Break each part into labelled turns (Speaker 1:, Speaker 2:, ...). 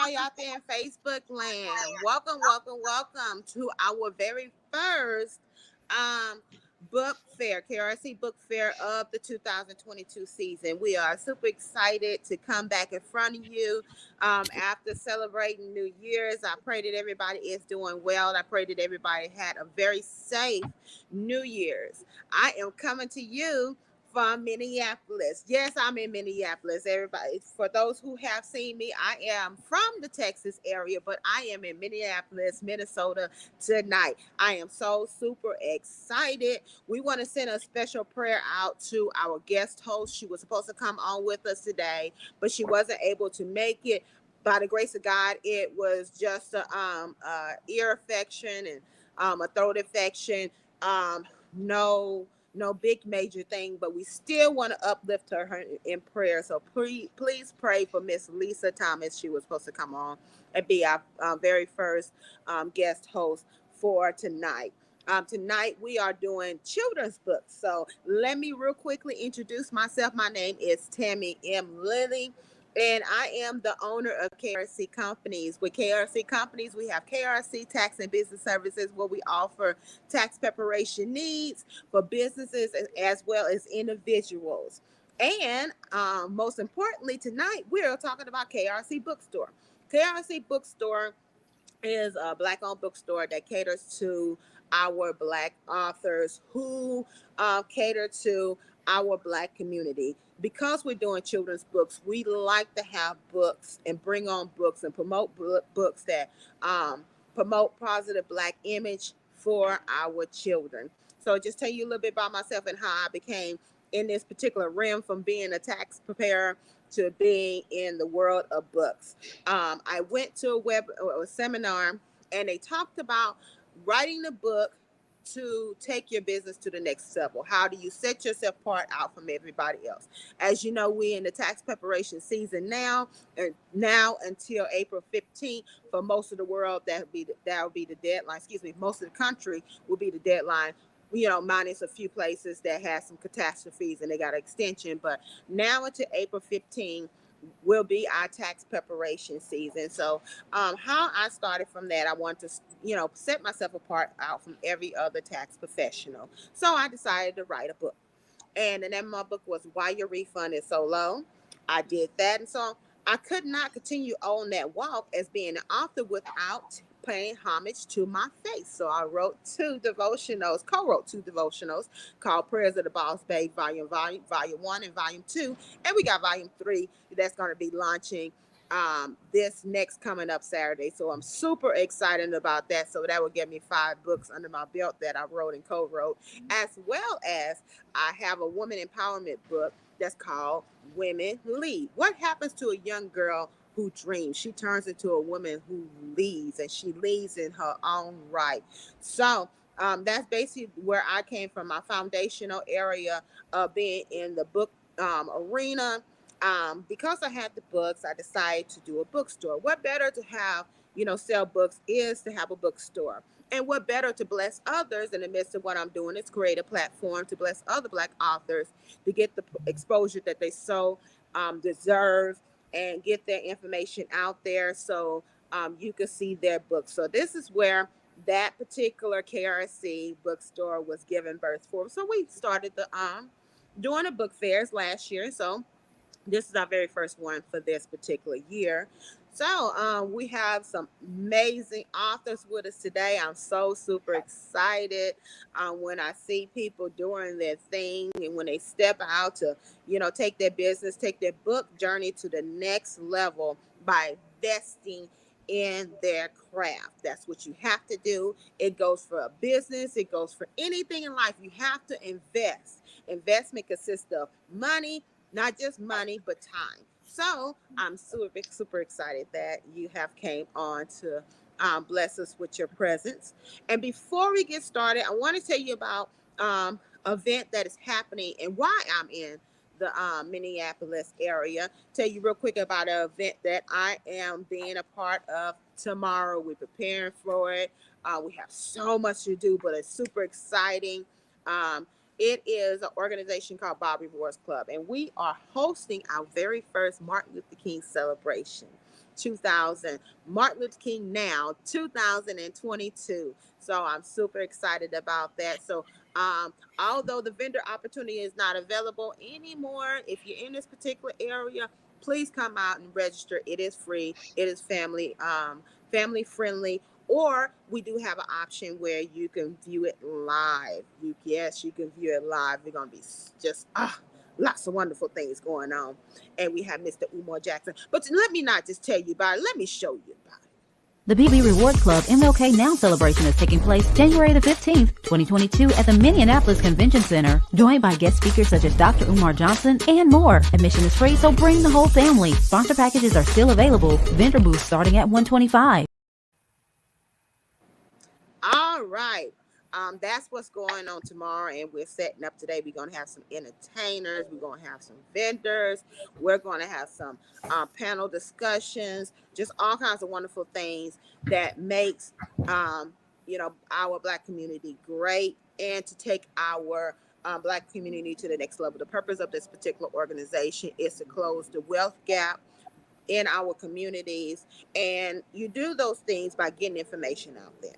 Speaker 1: all y'all there in Facebook land. Welcome, welcome, welcome to our very first um book fair, KRC book fair of the 2022 season. We are super excited to come back in front of you after celebrating New Year's. I pray that everybody is doing well. I pray that everybody had a very safe New Year's. I am coming to you from Minneapolis. Yes, I'm in Minneapolis. Everybody, for those who have seen me, I am from the Texas area, but I am in Minneapolis, Minnesota tonight. I am so super excited. We want to send a special prayer out to our guest host. She was supposed to come on with us today, but she wasn't able to make it. By the grace of God, it was just a ear infection and a throat infection. No big major thing, but we still want to uplift her in prayer. So please pray for Miss Lisa Thomas. She was supposed to come on and be our very first guest host for tonight. Tonight we are doing children's books. So let me real quickly introduce myself. My name is Tammy M. Lilly, and I am the owner of KRC Companies. With KRC Companies, we have KRC Tax and Business Services, where we offer tax preparation needs for businesses as well as individuals. And most importantly, tonight we're talking about KRC Bookstore. KRC Bookstore is a black-owned bookstore that caters to our black authors who cater to our black community. Because we're doing children's books, we like to have books and bring on books and promote books that promote positive black image for our children. So just tell you a little bit about myself and how I became in this particular realm, from being a tax preparer to being in the world of books. I went to a seminar, and they talked about writing the book to take your business to the next level. How do you set yourself apart out from everybody else? As you know, we're in the tax preparation season now, and now until April 15th for most of the world, that'll be the deadline. Excuse me, most of the country will be the deadline. Minus a few places that has some catastrophes and they got an extension. But now until April 15th will be our tax preparation season. So how I started from that, I wanted to, set myself apart out from every other tax professional. So I decided to write a book. And the name of my book was Why Your Refund Is So Low. I did that. And so I could not continue on that walk as being an author without paying homage to my faith. So I wrote co-wrote two devotionals called Prayers of the Boss Babe, Volume 1 and Volume 2. And we got Volume 3 that's going to be launching this next coming up Saturday. So I'm super excited about that. So that will get me 5 books under my belt that I wrote and co-wrote, as well as I have a woman empowerment book that's called Women Lead. What happens to a young girl who dreams? She turns into a woman who leads, and she leads in her own right. So that's basically where I came from, my foundational area of being in the book arena. Because I had the books, I decided to do a bookstore. What better to have, sell books is to have a bookstore. And what better to bless others in the midst of what I'm doing is create a platform to bless other Black authors to get the exposure that they so deserve, and get their information out there so you can see their books. So this is where that particular KRC bookstore was given birth for. So we started doing the book fairs last year. So this is our very first one for this particular year. So we have some amazing authors with us today. I'm so super excited when I see people doing their thing and when they step out to, take their business, take their book journey to the next level by investing in their craft. That's what you have to do. It goes for a business, it goes for anything in life. You have to invest. Investment consists of money, not just money, but time. So I'm super, super excited that you have came on to bless us with your presence. And before we get started, I want to tell you about event that is happening and why I'm in the Minneapolis area. Tell you real quick about an event that I am being a part of tomorrow. We're preparing for it. We have so much to do, but it's super exciting. Um, it is an organization called Bobby Wars Club, and we are hosting our very first Martin Luther King celebration. 2000, Martin Luther King Now 2022. So I'm super excited about that. So although the vendor opportunity is not available anymore, if you're in this particular area, please come out and register. It is free. It is family friendly. Or we do have an option where you can view it live. Yes, you can view it live. We're gonna be just lots of wonderful things going on, and we have Mr. Umar Jackson. But let me not just tell you about it. Let me show you about it.
Speaker 2: The BB Rewards Club MLK Now celebration is taking place January the 15th, 2022 at the Minneapolis Convention Center, joined by guest speakers such as Dr. Umar Johnson and more. Admission is free, so bring the whole family. Sponsor packages are still available. Vendor booths starting at $125.
Speaker 1: All right. That's what's going on tomorrow, and we're setting up today. We're going to have some entertainers. We're going to have some vendors. We're going to have some panel discussions, just all kinds of wonderful things that makes, our Black community great, and to take our Black community to the next level. The purpose of this particular organization is to close the wealth gap in our communities, and you do those things by getting information out there.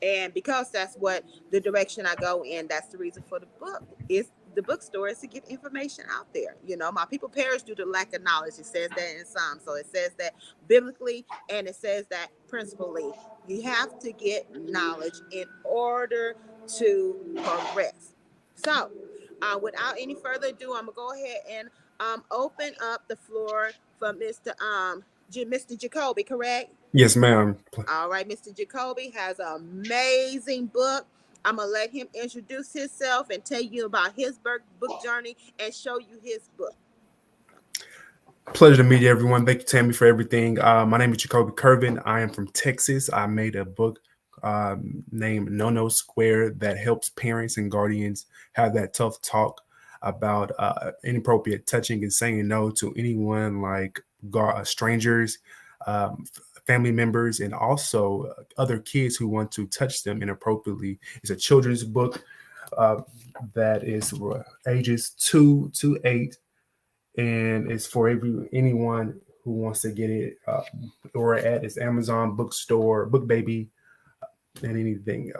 Speaker 1: And because that's what the direction I go in, that's the reason for the book. Is the bookstore is to get information out there. My people perish due to lack of knowledge. It says that in Psalm. So it says that biblically, and it says that principally. You have to get knowledge in order to progress. So without any further ado, I'm gonna go ahead and open up the floor for Mr. Jacoby, correct?
Speaker 3: Yes, ma'am.
Speaker 1: All right, Mr. Jacoby has an amazing book. I'm going to let him introduce himself and tell you about his book journey and show you his book.
Speaker 3: Pleasure to meet you, everyone. Thank you, Tammy, for everything. My name is Jacoby Curvin. I am from Texas. I made a book named No No Square that helps parents and guardians have that tough talk about inappropriate touching and saying no to anyone like strangers, family members, and also other kids who want to touch them inappropriately. It's a children's book that is ages 2 to 8, and it's for anyone who wants to get it. Or at its Amazon bookstore, Book Baby, and anything,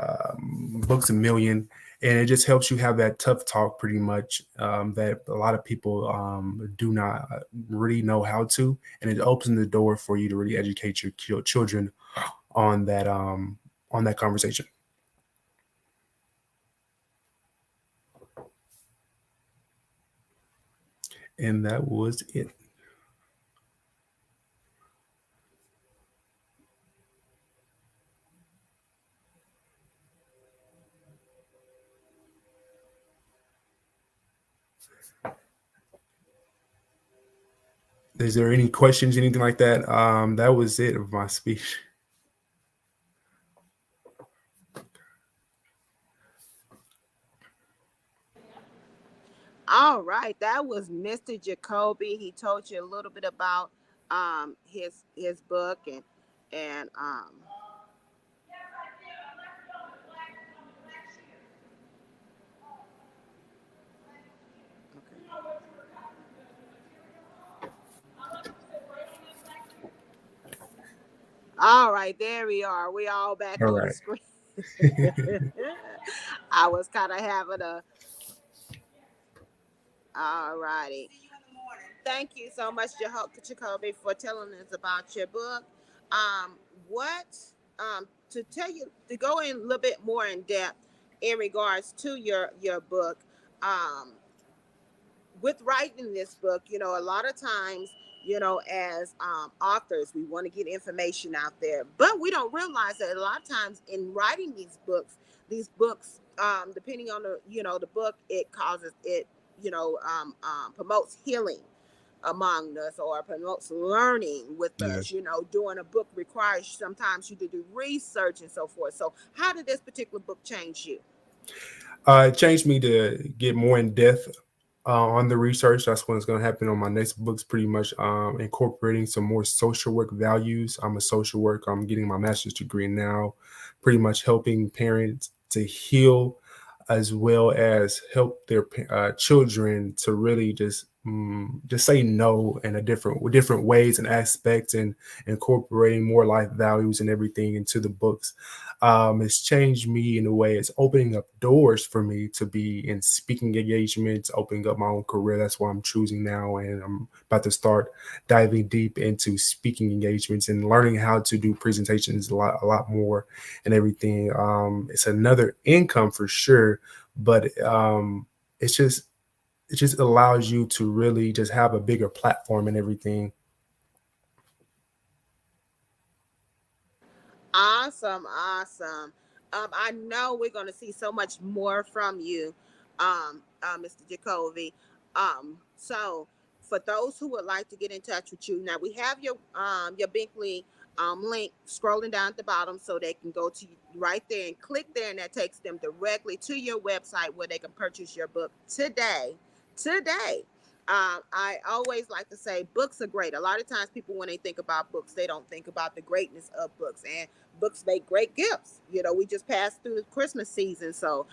Speaker 3: Books A Million. And it just helps you have that tough talk, pretty much, that a lot of people do not really know how to. And it opens the door for you to really educate your children on that conversation. And that was it. Is there any questions, anything like that? That was it of my speech.
Speaker 1: All right, that was Mr. Jacoby. He told you a little bit about his book and All right, there we are. We all back
Speaker 3: All
Speaker 1: on
Speaker 3: right.
Speaker 1: the screen. I was kind of having a. All righty. Thank you so much, Jacoby, for telling us about your book. What to tell you to go in a little bit more in depth in regards to your book. With writing this book, a lot of times, as authors, we want to get information out there, but we don't realize that a lot of times in writing these books, depending on the book, it causes it, promotes healing among us or promotes learning with us. Doing a book requires sometimes you to do research and so forth. So how did this particular book change you?
Speaker 3: It changed me to get more in depth on the research. That's what's going to happen on my next books, pretty much incorporating some more social work values. I'm a social worker. I'm getting my master's degree now, pretty much helping parents to heal as well as help their children to really just just say no in a different ways and aspects, and incorporating more life values and everything into the books. It's changed me in a way. It's opening up doors for me to be in speaking engagements, opening up my own career. That's what I'm choosing now, and I'm about to start diving deep into speaking engagements and learning how to do presentations a lot more and everything. It's another income for sure, but it's just it just allows you to really just have a bigger platform and everything.
Speaker 1: Awesome, awesome. I know we're going to see so much more from you, Mr. Jacoby. So for those who would like to get in touch with you, now we have your Binkley link scrolling down at the bottom, so they can go to right there and click there, and that takes them directly to your website where they can purchase your book today. Today. I always like to say books are great. A lot of times people, when they think about books, they don't think about the greatness of books, and books make great gifts. We just passed through the Christmas season, so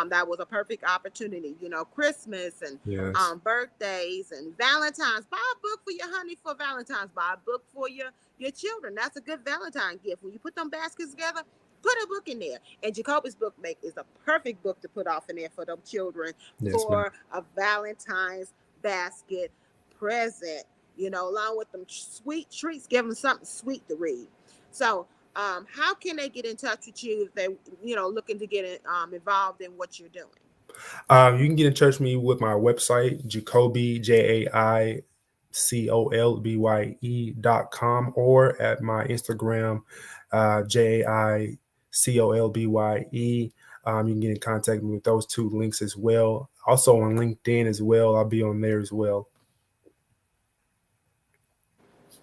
Speaker 1: that was a perfect opportunity. Christmas and
Speaker 3: Yes.
Speaker 1: birthdays and Valentine's. Buy a book for your honey for Valentine's. Buy a book for your children. That's a good Valentine gift. When you put them baskets together, put a book in there. And Jacoby's book is a perfect book to put off in there for them children,
Speaker 3: Yes,
Speaker 1: for a Valentine's basket present, along with them sweet treats. Give them something sweet to read. So how can they get in touch with you if they looking to get involved in what you're doing?
Speaker 3: You can get in touch with me with my website, Jacoby, JAICOLBYE.com, or at my Instagram, JAICOLBYE. You can get in contact with me with those two links as well. Also on LinkedIn as well. I'll be on there as well.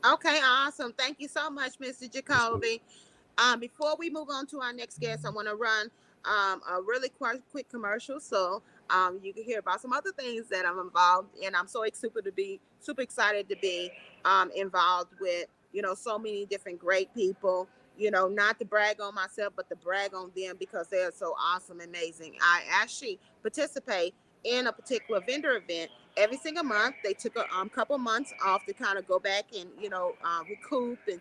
Speaker 1: Okay, awesome. Thank you so much, Mr. Jacoby. Before we move on to our next guest, I want to run a really quick commercial, so you can hear about some other things that I'm involved in. I'm so super excited to be involved with so many different great people. Not to brag on myself, but to brag on them because they are so awesome, amazing. I actually participate in a particular vendor event every single month. They took a couple months off to kind of go back and recoup and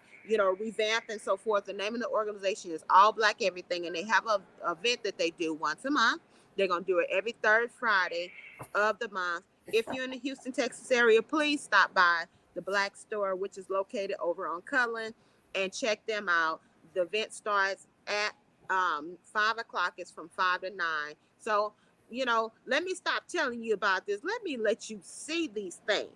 Speaker 1: revamp and so forth. The name of the organization is All Black Everything, and they have a event that they do once a month. They're gonna do it every third Friday of the month. If you're in the Houston, Texas area, please stop by the Black Store, which is located over on Cullen, and check them out. The event starts at 5 o'clock. It's from 5 to 9. So let me stop telling you about this. Let me let you see these things.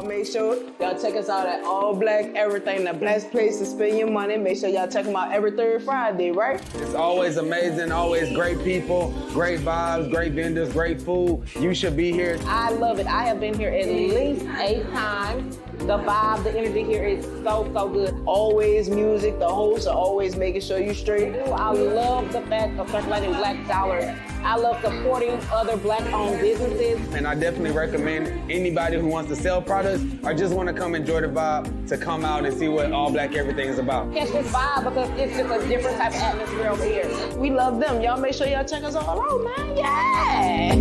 Speaker 4: Make sure y'all check us out at All Black Everything, the best place to spend your money. Make sure y'all check them out every third Friday, right?
Speaker 5: It's always amazing, always great people, great vibes, great vendors, great food. You should be here.
Speaker 6: I love it. I have been here at least 8 times. The vibe, the energy here is so good.
Speaker 4: Always music. The hosts are always making sure you straight.
Speaker 6: I love the fact of circulating black dollars. I love supporting other black-owned businesses.
Speaker 5: And I definitely recommend anybody who wants to sell products or just want to come enjoy the vibe to come out and see what All Black Everything is about.
Speaker 6: Catch this vibe because it's just a different type of atmosphere over here.
Speaker 4: We love them. Y'all make sure y'all check us all out, man. Yeah!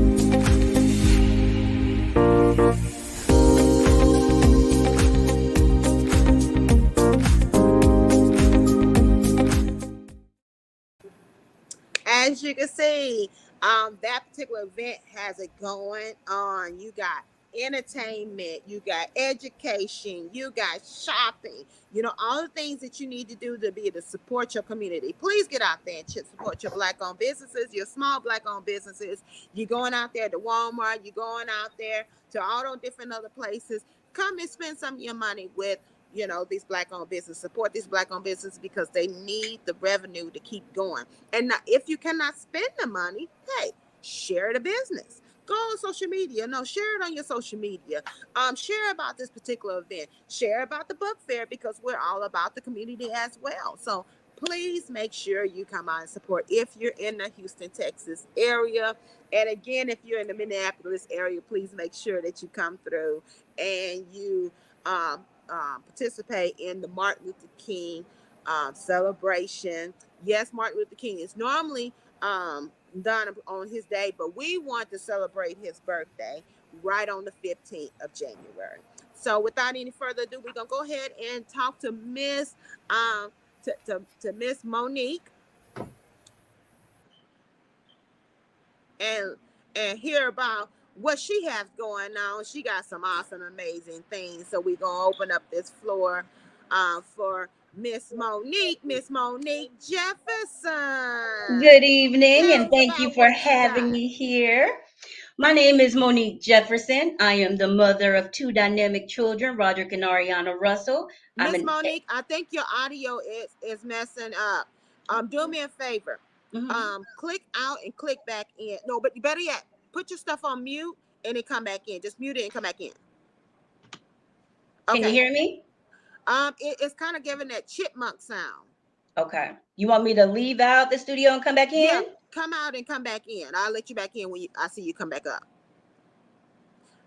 Speaker 1: As you can see, that particular event has it going on. You got entertainment, you got education, you got shopping, all the things that you need to do to be able to support your community. Please get out there and support your black-owned businesses, your small black-owned businesses. You're going out there to Walmart, you're going out there to all those different other places. Come and spend some of your money with these black-owned businesses. Support these black-owned businesses because they need the revenue to keep going. And now, if you cannot spend the money, hey, share the business. Go on social media. No, share it on your social media. Share about this particular event. Share about the book fair because we're all about the community as well. So please make sure you come out and support if you're in the Houston, Texas area. And again, if you're in the Minneapolis area, please make sure that you come through and you participate in the Martin Luther King celebration. Yes, Martin Luther King is normally done on his day, but we want to celebrate his birthday right on the 15th of January. So without any further ado, we're gonna go ahead and talk to Miss to Miss Monique and hear about what she has going on. She got some awesome, amazing things. So we're gonna open up this floor for Miss Monique Jefferson.
Speaker 7: Good evening,
Speaker 1: Tell
Speaker 7: and
Speaker 1: us
Speaker 7: thank you
Speaker 1: about
Speaker 7: for
Speaker 1: what you
Speaker 7: having
Speaker 1: got.
Speaker 7: me here. My name is Monique Jefferson. I am the mother of two dynamic children, Roderick and Ariana Russell. I'm
Speaker 1: Miss
Speaker 7: an
Speaker 1: Monique, I think your audio is messing up. Do me a favor.
Speaker 7: Mhm.
Speaker 1: Click out and click back in. No, but better yet, put your stuff on mute and then come back in. Just mute it and come back in.
Speaker 7: Can you
Speaker 1: Okay.
Speaker 7: hear me?
Speaker 1: It's kind of giving that chipmunk sound.
Speaker 7: Okay. You want me to leave out the studio and come back
Speaker 1: Yeah,
Speaker 7: in?
Speaker 1: come out and come back in. I'll let you back in when I see you come back up.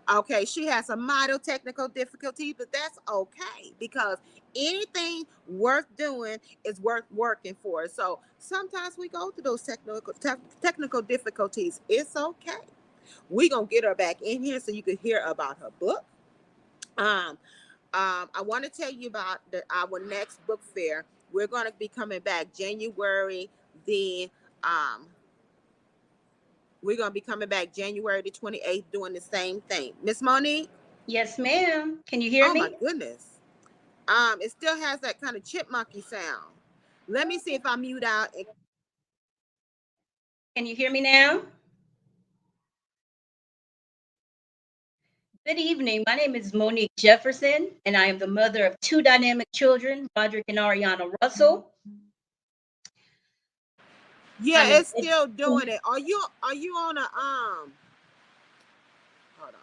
Speaker 1: Okay, she has some minor technical difficulties, but that's okay because anything worth doing is worth working for. So sometimes we go through those technical difficulties. It's okay. We're gonna get her back in here so you can hear about her book. I want to tell you about our next book fair. We're going to be coming back January the we're going to be coming back January the 28th doing the same thing. Miss Monique?
Speaker 7: Yes, ma'am. Can you hear
Speaker 1: Oh my
Speaker 7: me?
Speaker 1: goodness. It still has that kind of chipmunky sound. Let me see if I mute out.
Speaker 7: Can you hear me now? Good evening. My name is Monique Jefferson, and I am the mother of two dynamic children, Roderick and Ariana Russell.
Speaker 1: Yeah,
Speaker 7: I'm an
Speaker 1: it's still doing it. Are you on a hold on.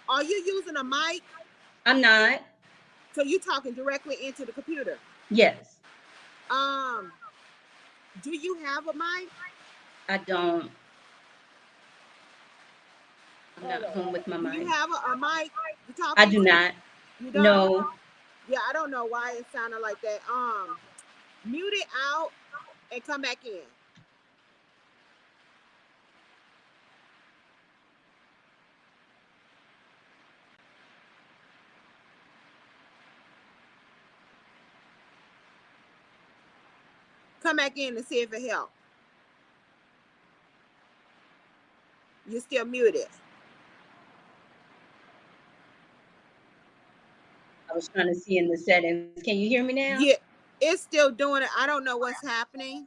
Speaker 1: Are you using a mic?
Speaker 7: I'm not.
Speaker 1: So you talking directly into the computer?
Speaker 7: Yes,
Speaker 1: Um, do you have a mic?
Speaker 7: I don't. I'm not home with my
Speaker 1: Do you
Speaker 7: mind.
Speaker 1: have a mic to talk
Speaker 7: I do
Speaker 1: into?
Speaker 7: not.
Speaker 1: You don't?
Speaker 7: No.
Speaker 1: Yeah, I don't know why it sounded like that. Mute it out and come back in. Come back in and see if it helps. You're still muted.
Speaker 7: I was trying to see in the settings. Can you hear me now?
Speaker 1: Yeah, it's still doing it. I don't know what's happening.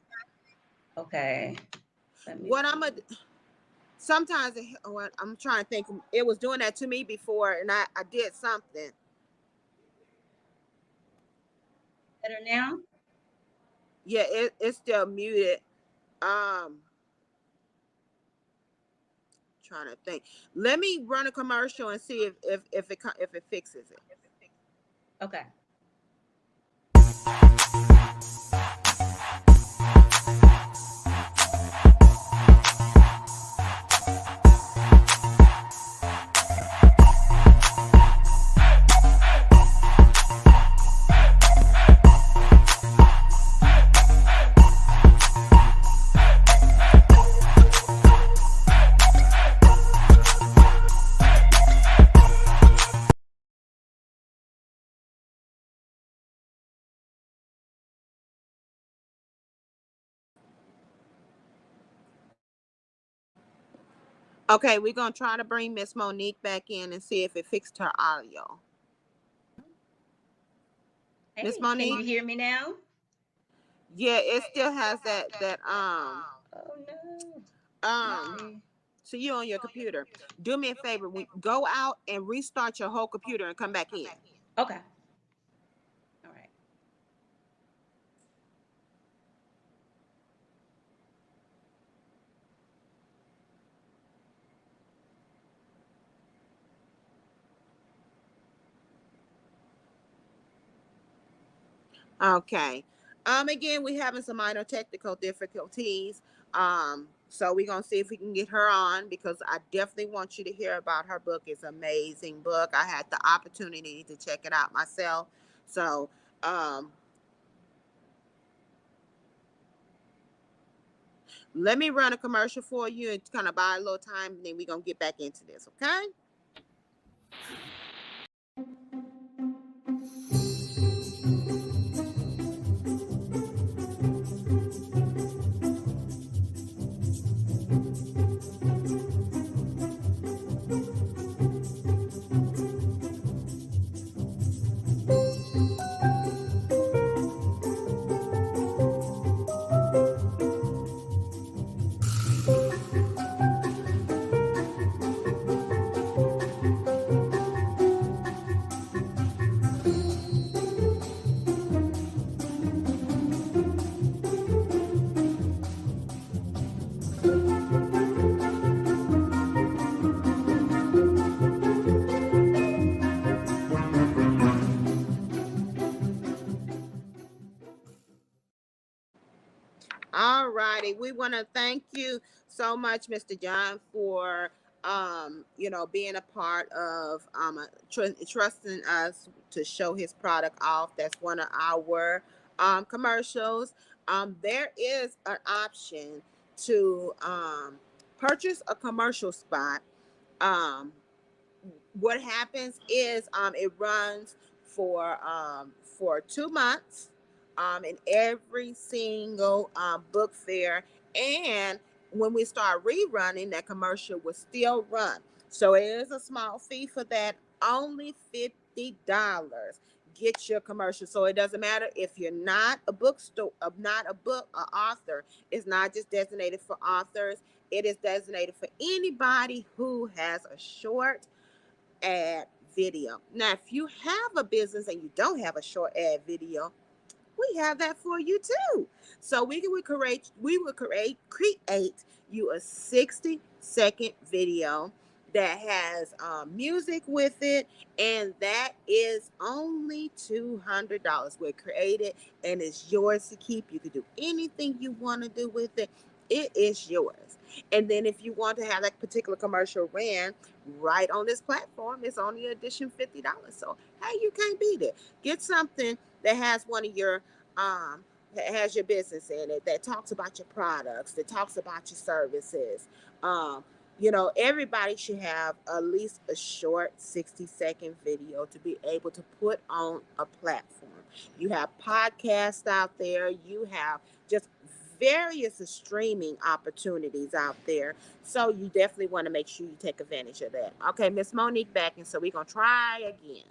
Speaker 7: Okay. Let me
Speaker 1: What I'm
Speaker 7: see.
Speaker 1: gonna sometimes I'm trying to think. It was doing that to me before, and I did something.
Speaker 7: Better now?
Speaker 1: Yeah, it's still muted. Um, Trying to think. Let me run a commercial and see if it fixes it.
Speaker 7: Okay.
Speaker 1: Okay, we're gonna try to bring Miss Monique back in and see if it fixed her audio. Miss
Speaker 7: Hey, can you
Speaker 1: Monique?
Speaker 7: hear me now?
Speaker 1: Yeah, it still has that
Speaker 7: Oh no. Let
Speaker 1: um
Speaker 7: me.
Speaker 1: so you on your computer. Do me a favor, go out and restart your whole computer and come back in.
Speaker 7: Okay. All right.
Speaker 1: Okay. Again, we having some minor technical difficulties. So we're gonna see if we can get her on, because I definitely want you to hear about her book. It's an amazing book. I had the opportunity to check it out myself. So let me run a commercial for you and kind of buy a little time, and then we're gonna get back into this, okay? All righty. We want to thank you so much, Mr. John, for being a part of trusting us to show his product off. That's one of our commercials. There is an option to purchase a commercial spot. What happens is it runs for 2 months in every single book fair, and when we start rerunning, that commercial will still run. So it is a small fee for that, only $50. Get your commercial. So it doesn't matter if you're not a bookstore, not a book author. It's not just designated for authors. It is designated for anybody who has a short ad video. Now, if you have a business and you don't have a short ad video, we have that for you too. So we would create you a 60-second video that has music with it, and that is only $200. We'll create it, and it's yours to keep. You can do anything you want to do with it. It is yours. And then if you want to have that particular commercial ran right on this platform, it's only addition $50. So hey, you can't beat it. Get something that has one of your that has your business in it, that talks about your products, that talks about your services. Everybody should have at least a short 60-second video to be able to put on a platform. You have podcasts out there, you have just various streaming opportunities out there. So you definitely want to make sure you take advantage of that. Okay, Miss Monique back, and so we're gonna try again.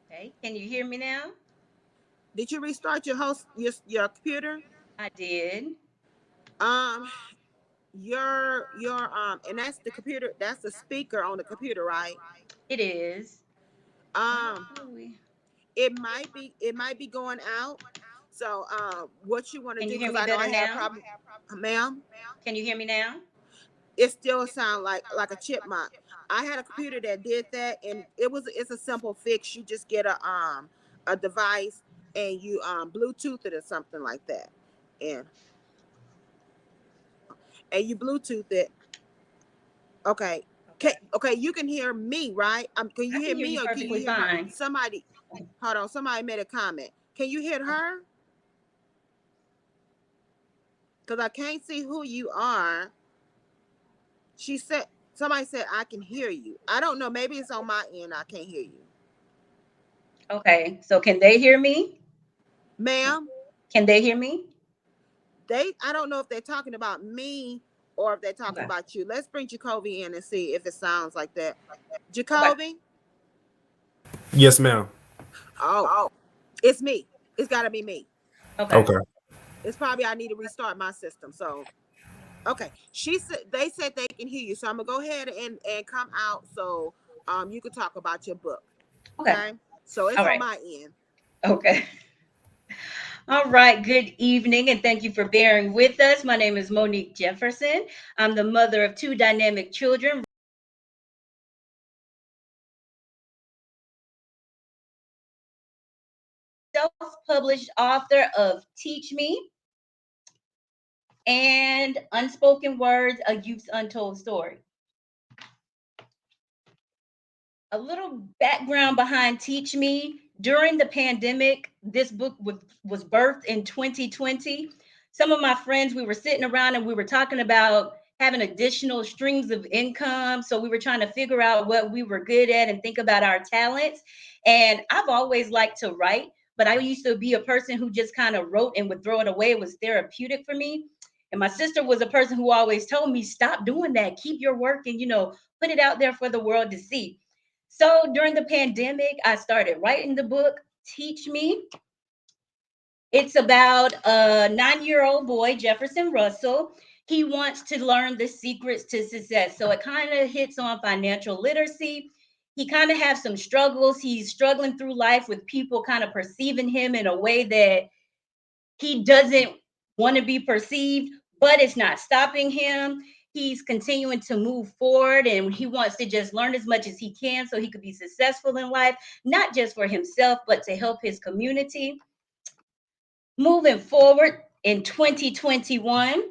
Speaker 7: Okay, can you hear me now?
Speaker 1: Did you restart your computer?
Speaker 7: I did.
Speaker 1: Um, and that's the computer. That's the speaker on the computer, right?
Speaker 7: It is.
Speaker 1: Um,
Speaker 7: Oh,
Speaker 1: it might be going out. So, what you want to
Speaker 7: can
Speaker 1: do?
Speaker 7: you hear
Speaker 1: Because
Speaker 7: me
Speaker 1: I know
Speaker 7: better
Speaker 1: I had a
Speaker 7: now?
Speaker 1: problem, ma'am.
Speaker 7: Can you hear me now?
Speaker 1: It still sound like a chipmunk. I had a computer that did that, and it's a simple fix. You just get a device, and you Bluetooth it or something like that, and you Bluetooth it. Okay.
Speaker 7: Okay.
Speaker 1: Okay, you can hear me, right? Can you
Speaker 7: I
Speaker 1: hear
Speaker 7: can hear
Speaker 1: me,
Speaker 7: you
Speaker 1: or can you
Speaker 7: perfectly
Speaker 1: hear her?
Speaker 7: fine.
Speaker 1: Somebody, hold on. Somebody made a comment. Can you hear her? Because I can't see who you are. Somebody said I can hear you. I don't know. Maybe it's on my end. I can't hear you,
Speaker 7: Okay, so can they hear me?
Speaker 1: ma'am.
Speaker 7: Can they hear me?
Speaker 1: I don't know if they're talking about me or if they're talking
Speaker 7: Okay.
Speaker 1: about you. Let's bring Jacoby in and see if it sounds like that.
Speaker 7: Okay.
Speaker 1: Jacoby?
Speaker 3: Yes, ma'am.
Speaker 1: Oh, it's me. It's got to be me.
Speaker 7: Okay.
Speaker 3: Okay.
Speaker 1: It's probably I need to restart my system. So, okay. They said they can hear you. So I'm gonna go ahead and come out so you can talk about your book.
Speaker 7: Okay.
Speaker 1: Okay. So it's
Speaker 7: All
Speaker 1: on
Speaker 7: right.
Speaker 1: my end.
Speaker 7: Okay. All right. Good evening, and thank you for bearing with us. My name is Monique Jefferson. I'm the mother of two dynamic children. Self-published author of Teach Me, and Unspoken Words, A Youth's Untold Story. A little background behind Teach Me. During the pandemic, this book was birthed in 2020. Some of my friends, we were sitting around and we were talking about having additional streams of income. So we were trying to figure out what we were good at and think about our talents. And I've always liked to write, but I used to be a person who just kind of wrote and would throw it away. It was therapeutic for me. And my sister was a person who always told me, stop doing that. Keep your work and, put it out there for the world to see. So during the pandemic, I started writing the book, Teach Me. It's about a 9-year-old boy, Jefferson Russell. He wants to learn the secrets to success. So it kind of hits on financial literacy. He kind of has some struggles. He's struggling through life with people kind of perceiving him in a way that he doesn't want to be perceived, but it's not stopping him. He's continuing to move forward and he wants to just learn as much as he can so he could be successful in life, not just for himself, but to help his community. Moving forward in 2021,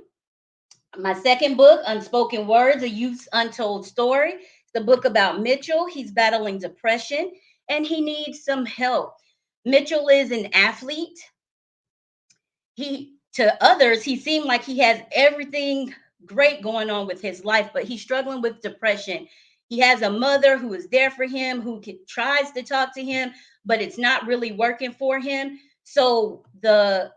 Speaker 7: my second book, Unspoken Words, A Youth's Untold Story. It's the book about Mitchell. He's battling depression and he needs some help. Mitchell is an athlete. To others, he seemed like he has everything great going on with his life, but he's struggling with depression. He has a mother who is there for him, who tries to talk to him, but it's not really working for him. So the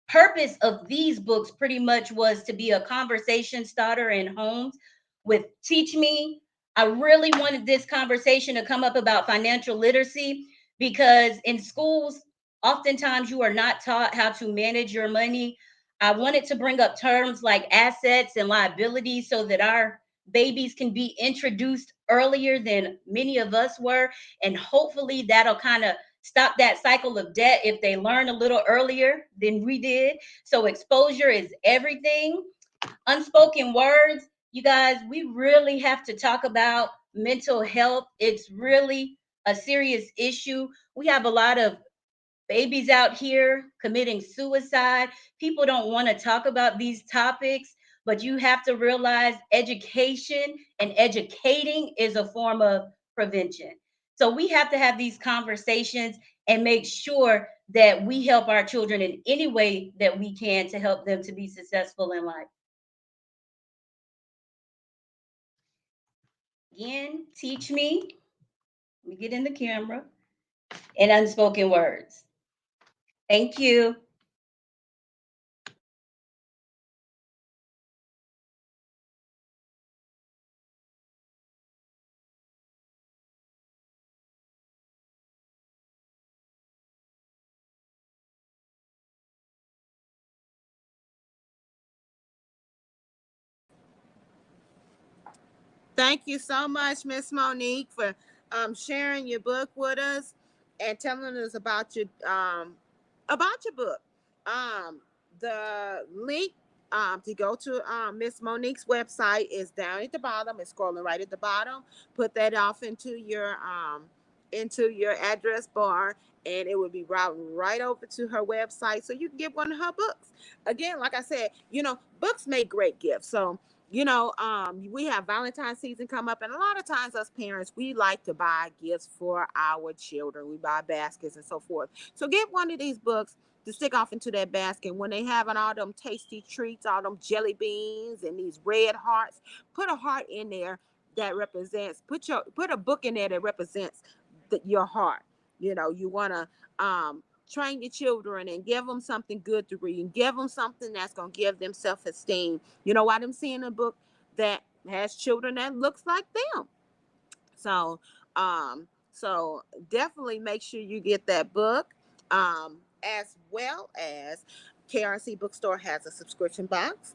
Speaker 7: purpose of these books pretty much was to be a conversation starter in homes. With Teach Me, I really wanted this conversation to come up about financial literacy because in schools, oftentimes you are not taught how to manage your money. I wanted to bring up terms like assets and liabilities so that our babies can be introduced earlier than many of us were. And hopefully that'll kind of stop that cycle of debt if they learn a little earlier than we did. So exposure is everything. Unspoken Words, you guys, we really have to talk about mental health. It's really a serious issue. We have a lot of babies out here committing suicide. People don't want to talk about these topics, but you have to realize education and educating is a form of prevention. So we have to have these conversations and make sure that we help our children in any way that we can to help them to be successful in life. Again, Teach Me. Let me get in the camera. And Unspoken Words. Thank you.
Speaker 1: Thank you so much, Miss Monique, for sharing your book with us and telling us about your book. The link to go to Miss Monique's website is down at the bottom. It's scrolling right at the bottom. Put that off into your address bar, and it will be routing right over to her website so you can get one of her books. Again, like I said, books make great gifts. So we have Valentine's season come up, and a lot of times us parents, we like to buy gifts for our children. We buy baskets and so forth. So get one of these books to stick off into that basket. When they having all them tasty treats, all them jelly beans and these red hearts, put a heart in there that represents, put a book in there that represents your heart. You want to train your children and give them something good to read and give them something that's going to give them self-esteem. Why them seeing a book that has children that looks like them. So definitely make sure you get that book, as well as KRC Bookstore has a subscription box.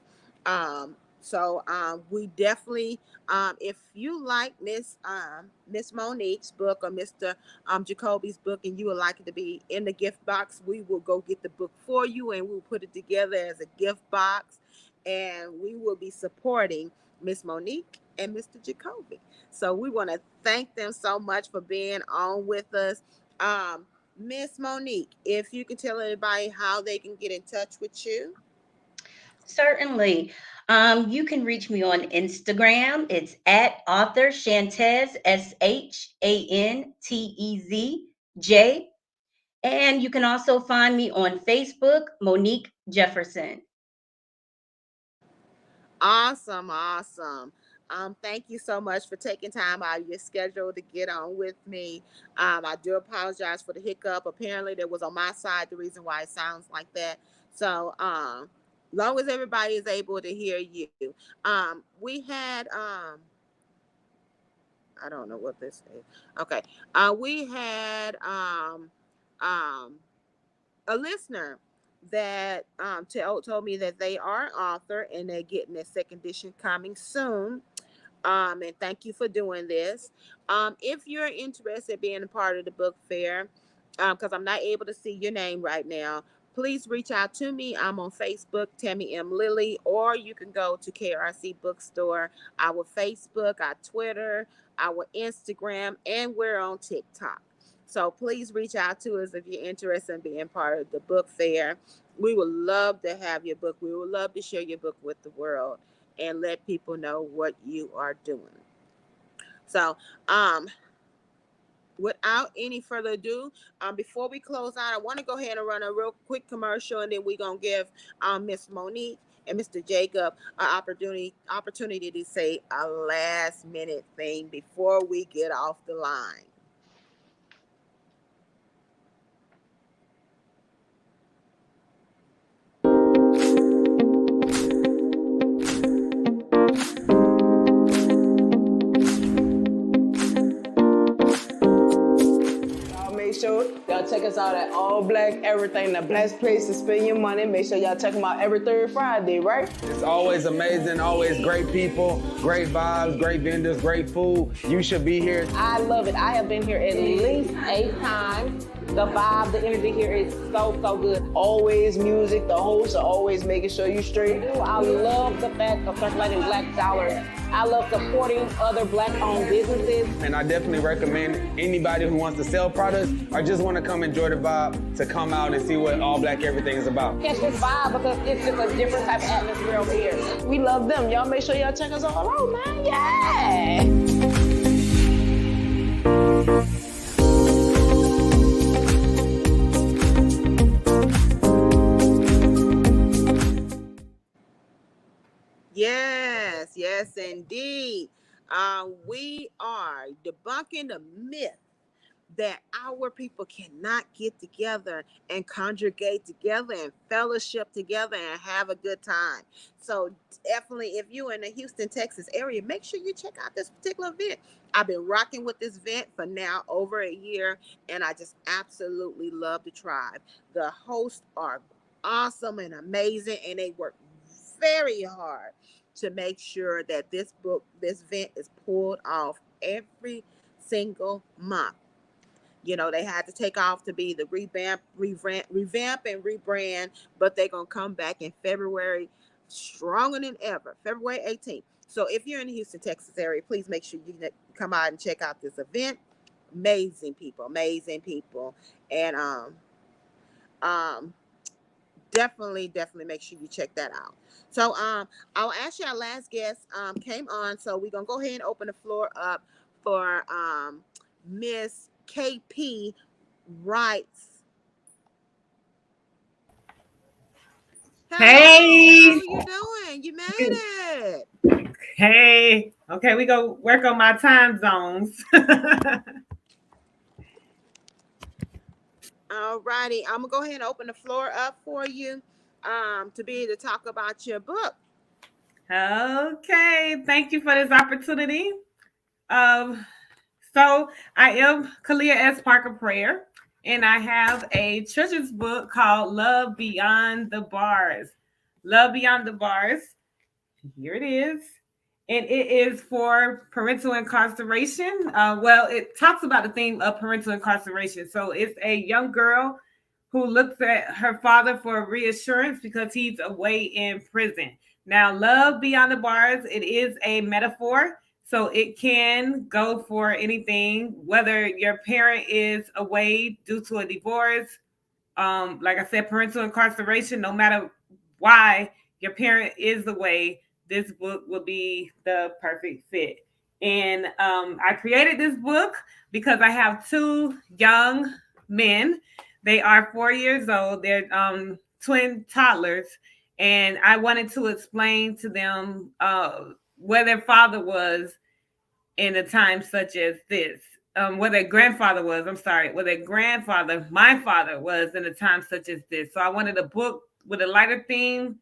Speaker 1: We definitely, if you like Miss Monique's book or Mr. Jacoby's book, and you would like it to be in the gift box, we will go get the book for you and we'll put it together as a gift box, and we will be supporting Miss Monique and Mr. Jacoby. So we want to thank them so much for being on with us. Miss Monique, if you can tell everybody how they can get in touch with you.
Speaker 7: Certainly. You can reach me on Instagram. It's at author Shantez, SHANTEZJ. And you can also find me on Facebook, Monique Jefferson.
Speaker 1: Awesome, awesome. Thank you so much for taking time out of your schedule to get on with me. I do apologize for the hiccup. Apparently, that was on my side, the reason why it sounds like that. So, long as everybody is able to hear you. We had I don't know what this is. Okay. We had um a listener that told me that they are an author and they're getting their second edition coming soon. And thank you for doing this. If you're interested in being a part of the book fair, because I'm not able to see your name right now, please reach out to me. I'm on Facebook, Tammy M. Lilly, or you can go to KRC Bookstore, our Facebook, our Twitter, our Instagram, and we're on TikTok. So please reach out to us if you're interested in being part of the book fair. We would love to have your book. We would love to share your book with the world and let people know what you are doing. So, without any further ado, before we close out, I want to go ahead and run a real quick commercial, and then we're gonna give Miss Monique and Mr. Jacob an opportunity to say a last minute thing before we get off the line.
Speaker 4: Make sure y'all check us out at All Black Everything, the best place to spend your money. Make sure y'all check them out every third Friday, right?
Speaker 5: It's always amazing, always great people, great vibes, great vendors, great food. You should be here.
Speaker 6: I love it. I have been here at least 8 times. The vibe, the energy here is so good.
Speaker 4: Always music. The hosts are always making sure you straight.
Speaker 6: I love the fact of circulating black dollars. I love supporting other black-owned businesses.
Speaker 5: And I definitely recommend anybody who wants to sell products or just want to come enjoy the vibe to come out and see what All Black Everything is about.
Speaker 6: Catch this vibe because it's just a different type of atmosphere over here.
Speaker 4: We love them. Y'all make sure y'all check us all out, man. Yeah.
Speaker 1: Yes, indeed. We are debunking the myth that our people cannot get together and congregate together and fellowship together and have a good time. So definitely, if you're in the Houston, Texas area, make sure you check out this particular event. I've been rocking with this event for now over a year, and I just absolutely love the tribe. The hosts are awesome and amazing, and they work very hard to make sure that this event is pulled off every single month. You know, they had to take off to be the revamp and rebrand, but they're going to come back in February stronger than ever, February 18th. So if you're in the Houston, Texas area, please make sure you come out and check out this event. Amazing people. And definitely make sure you check that out. So I'll ask you, our last guest came on, so we're gonna go ahead and open the floor up for Miss KP Wrights.
Speaker 8: Hey,
Speaker 1: how are you doing? You made it.
Speaker 8: Hey, okay, we go work on my time zones.
Speaker 1: All righty, I'm gonna go ahead and open the floor up for you to be able to talk about your book.
Speaker 8: Okay, thank you for this opportunity. So I am Kalia S. Parker Prayer, and I have a children's book called Love Beyond the Bars. Love Beyond the Bars. Here it is. And it is for parental incarceration. Well, it talks about the theme of parental incarceration. So it's a young girl who looks at her father for reassurance because he's away in prison. Now, love beyond the bars, it is a metaphor. So it can go for anything, whether your parent is away due to a divorce. Like I said, parental incarceration, no matter why, your parent is the way, this book will be the perfect fit. And I created this book because I have two young men. They are 4 years old. They're twin toddlers. And I wanted to explain to them where their father was in a time such as this. Where their grandfather was, where their grandfather, my father, was in a time such as this. So I wanted a book with a lighter theme,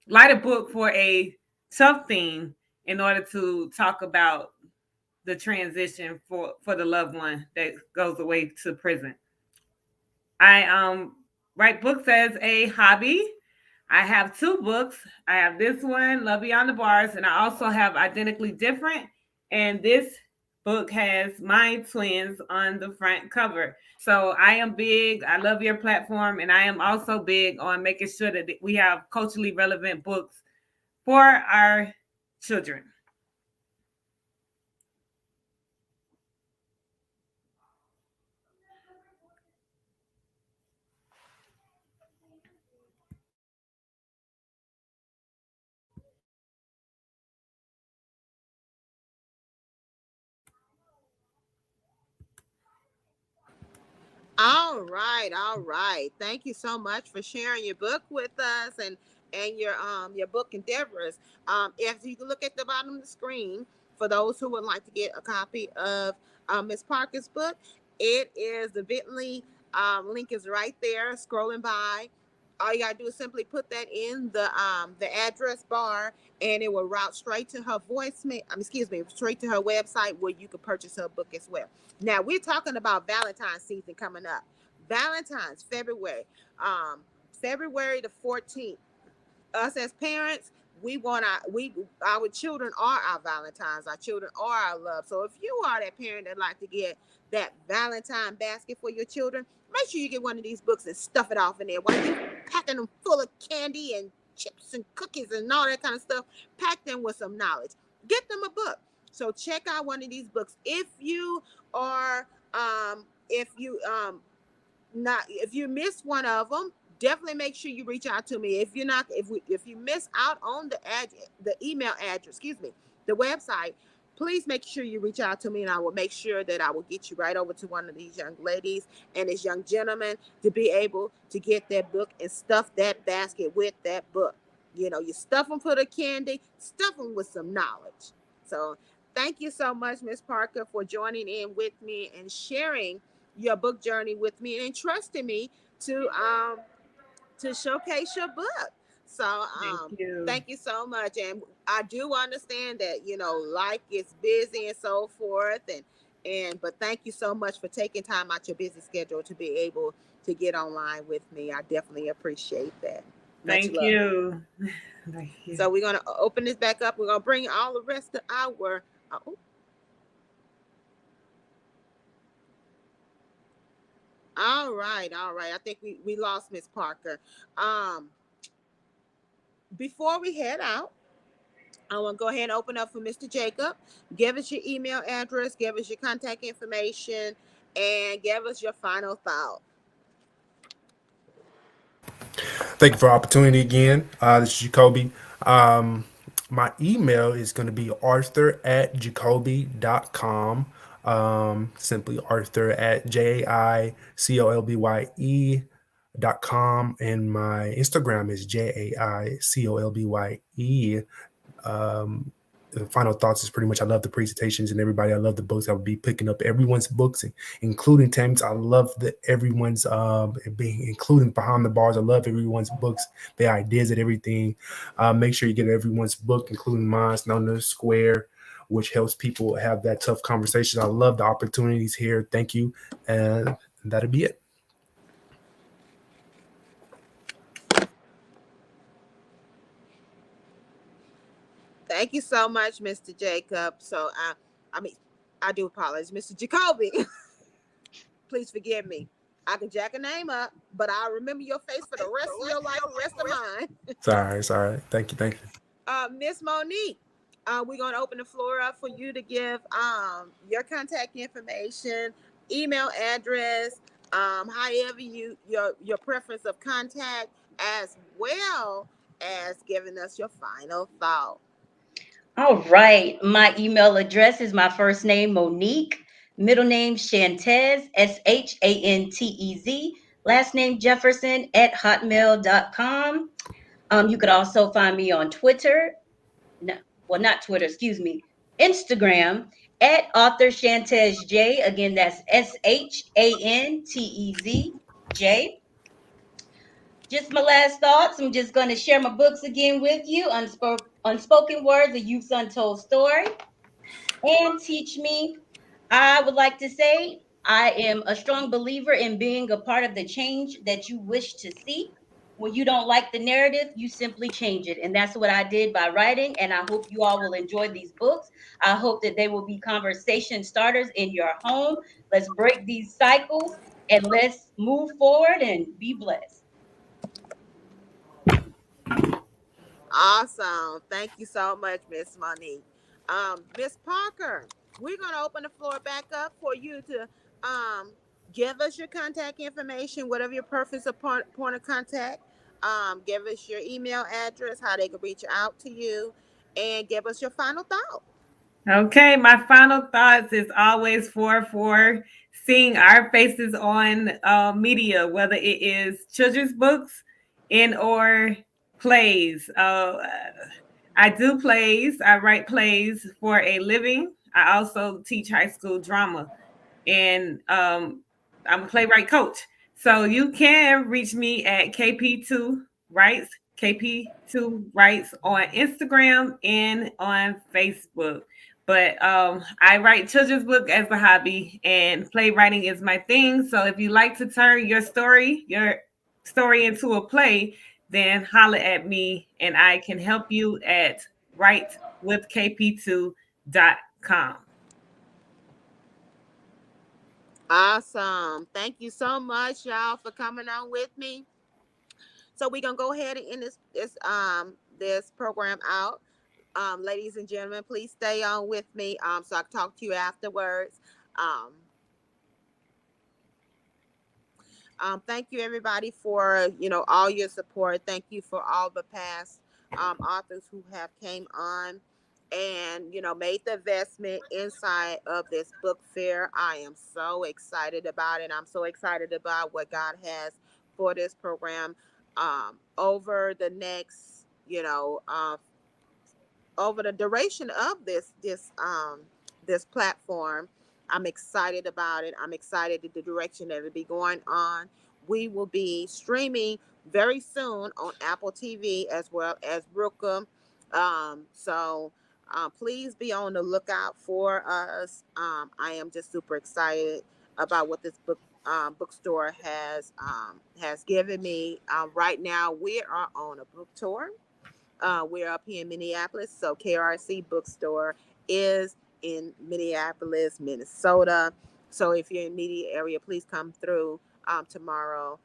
Speaker 8: lighter book for a tough theme in order to talk about the transition for the loved one that goes away to prison. I write books as a hobby. I have two books. I have this one, Love Beyond the Bars, and I also have Identically Different. And this book has my twins on the front cover. So I am big. I love your platform. And I am also big on making sure that we have culturally relevant books for our children.
Speaker 1: All right, all right. Thank you so much for sharing your book with us and your book endeavors. If you can look at the bottom of the screen for those who would like to get a copy of Miss Parker's book, it is the Bitly link is right there, scrolling by. All you gotta do is simply put that in the address bar, and it will route straight to her voicemail. Straight to her website where you can purchase her book as well. Now we're talking about Valentine's season coming up. Valentine's, February the 14th. Us as parents, we want our children are our Valentines. Our children are our love. So if you are that parent that like to get that Valentine basket for your children, make sure you get one of these books and stuff it off in there. While you packing them full of candy and chips and cookies and all that kind of stuff, pack them with some knowledge. Get them a book. So check out one of these books. If you are if you miss one of them, definitely make sure you reach out to me. If you miss out on the email address, the website, please make sure you reach out to me, and I will make sure that I will get you right over to one of these young ladies and this young gentleman to be able to get that book and stuff that basket with that book. You stuff them for the candy, stuff them with some knowledge. So thank you so much, Miss Parker, for joining in with me and sharing your book journey with me and trusting me to showcase your book. So thank you so much. And I do understand that, life gets busy and so forth. But thank you so much for taking time out your busy schedule to be able to get online with me. I definitely appreciate that.
Speaker 8: Thank you.
Speaker 1: So we're going to open this back up. We're going to bring all the rest of our... All right. I think we lost Miss Parker. Before we head out, I want to go ahead and open up for Mr. Jacob. Give us your email address, give us your contact information, and give us your final thought.
Speaker 3: Thank you for the opportunity again. This is Jacoby. My email is going to be arthur@jacoby.com. Simply arthur@jaicolbye.com. And my Instagram is jaicolbye. The final thoughts is pretty much, I love the presentations and everybody. I love the books. I will be picking up everyone's books, including Tammy's. I love everyone's including Behind the Bars. I love everyone's books, their ideas and everything. Make sure you get everyone's book, including mine, Known as Square, which helps people have that tough conversation. I love the opportunities here. Thank you. And that'll be it.
Speaker 1: Thank you so much, Mr. Jacob. So, I do apologize, Mr. Jacoby. Please forgive me. I can jack a name up, but I'll remember your face for the rest of your life, the rest of mine.
Speaker 3: Sorry. Thank you.
Speaker 1: Miss Monique, we're going to open the floor up for you to give your contact information, email address, however your preference of contact, as well as giving us your final thought.
Speaker 7: All right. My email address is my first name, Monique, middle name, Shantez, Shantez, last name, Jefferson at hotmail.com. You could also find me on Twitter. No, well, not Twitter, excuse me, Instagram at author Shantez J. Again, that's Shantez J. Just my last thoughts. I'm just going to share my books again with you. Unspoken Words, A Youth's Untold Story, and Teach Me. I would like to say I am a strong believer in being a part of the change that you wish to see. When you don't like the narrative, you simply change it. And that's what I did by writing. And I hope you all will enjoy these books. I hope that they will be conversation starters in your home. Let's break these cycles and let's move forward and be blessed.
Speaker 1: Awesome. Thank you so much, Miss Monique. Miss Parker, we're gonna open the floor back up for you to give us your contact information, whatever your purpose of point of contact. Give us your email address, how they can reach out to you, and give us your final thought.
Speaker 8: Okay, my final thoughts is always for seeing our faces on media, whether it is children's books and or plays. I do plays. I write plays for a living. I also teach high school drama, and I'm a playwright coach. So you can reach me at KP2 Writes, KP2 Writes on Instagram and on Facebook. But I write children's book as a hobby, and playwriting is my thing. So if you like to turn your story into a play, then holler at me, and I can help you at writewithkp2.com.
Speaker 1: Awesome. Thank you so much, y'all, for coming on with me. So we're gonna go ahead and end this program out. Ladies and gentlemen, please stay on with me. So I can talk to you afterwards. Thank you everybody for all your support. Thank you for all the past authors who have came on and made the investment inside of this book fair. I am so excited about it. I'm so excited about what God has for this program over the next over the duration of this platform. I'm excited about it. I'm excited at the direction that it'll be going on. We will be streaming very soon on Apple TV as well as Roku. So please be on the lookout for us. I am just super excited about what this bookstore has given me. Right now, we are on a book tour. We're up here in Minneapolis, so KRC Bookstore is in Minneapolis, Minnesota. So if you're in the immediate area, please come through tomorrow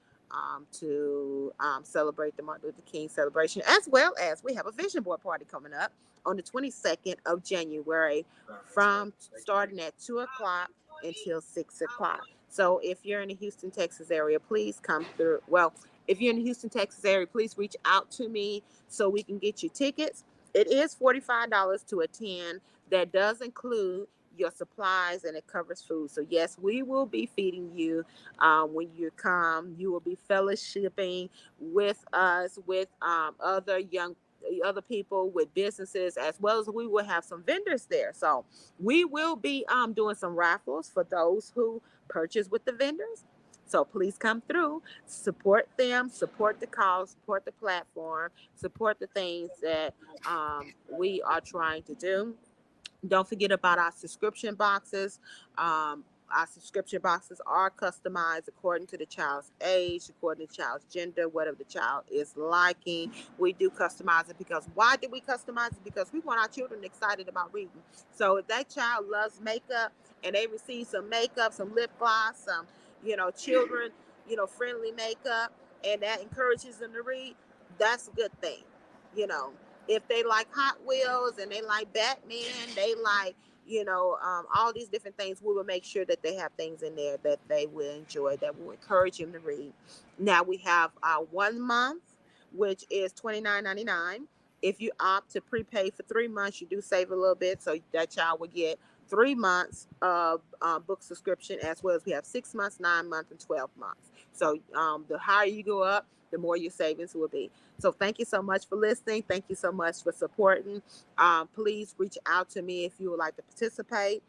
Speaker 1: to celebrate the Martin Luther King celebration, as well as we have a vision board party coming up on the 22nd of January from starting at 2 o'clock until 6 o'clock. So if you're in the Houston, Texas area, please come through. Well, if you're in the Houston, Texas area, please reach out to me so we can get you tickets. It is $45 to attend. That does include your supplies and it covers food. So yes, we will be feeding you when you come. You will be fellowshipping with us, with other people with businesses, as well as we will have some vendors there. So we will be doing some raffles for those who purchase with the vendors. So please come through, support them, support the cause, support the platform, support the things that we are trying to do. Don't forget about our subscription boxes. Our subscription boxes are customized according to the child's age, according to the child's gender, whatever the child is liking. We do customize it because why do we customize it? Because we want our children excited about reading. So if that child loves makeup and they receive some makeup, some lip gloss, some children, friendly makeup, and that encourages them to read, that's a good thing. If they like Hot Wheels and they like Batman, they like, all these different things, we will make sure that they have things in there that they will enjoy, that will encourage them to read. Now we have our 1 month which is $29.99. If you opt to prepay for 3 months, you do save a little bit, so that child will get 3 months of book subscription, as well as we have 6 months, 9 months, and 12 months. So the higher you go up, the more your savings will be. So thank you so much for listening. Thank you so much for supporting. Please reach out to me if you would like to participate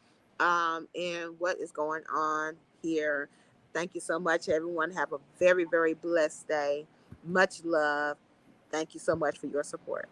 Speaker 1: in what is going on here. Thank you so much, everyone. Have a very, very blessed day. Much love. Thank you so much for your support.